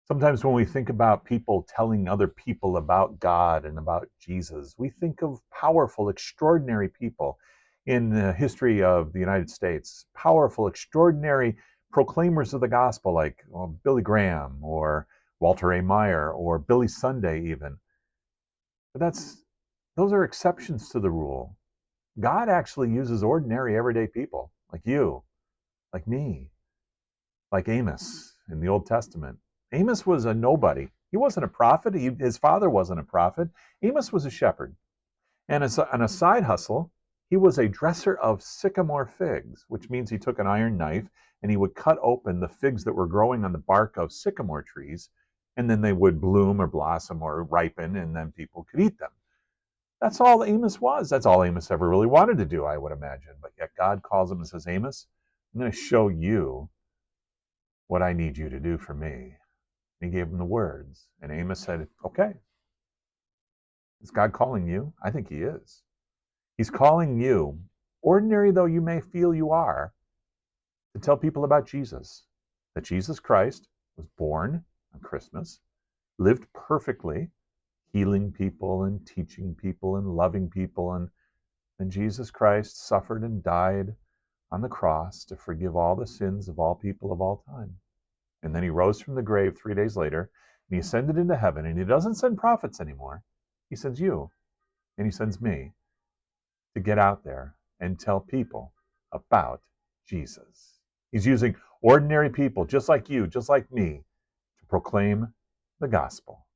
Sometimes when we think about people telling other people about God and about Jesus, we think of powerful, extraordinary people in the history of the United States, powerful, extraordinary proclaimers of the gospel like Billy Graham or Walter A. Meyer or Billy Sunday even. But those are exceptions to the rule. God actually uses ordinary, everyday people like you, like me, like Amos in the Old Testament. Amos was a nobody. He wasn't a prophet. His father wasn't a prophet. Amos was a shepherd. And as on a side hustle, he was a dresser of sycamore figs, which means he took an iron knife and he would cut open the figs that were growing on the bark of sycamore trees, and then they would bloom or blossom or ripen, and then people could eat them. That's all Amos was. That's all Amos ever really wanted to do, I would imagine. But yet God calls him and says, Amos, I'm going to show you what I need you to do for me. And he gave him the words. And Amos said, okay, is God calling you? I think he is. He's calling you, ordinary though you may feel you are, to tell people about Jesus. That Jesus Christ was born on Christmas, lived perfectly, healing people and teaching people and loving people. And Jesus Christ suffered and died on the cross to forgive all the sins of all people of all time. And then he rose from the grave 3 days later, and he ascended into heaven. And he doesn't send prophets anymore. He sends you, and he sends me to get out there and tell people about Jesus. He's using ordinary people just like you, just like me, to proclaim the gospel.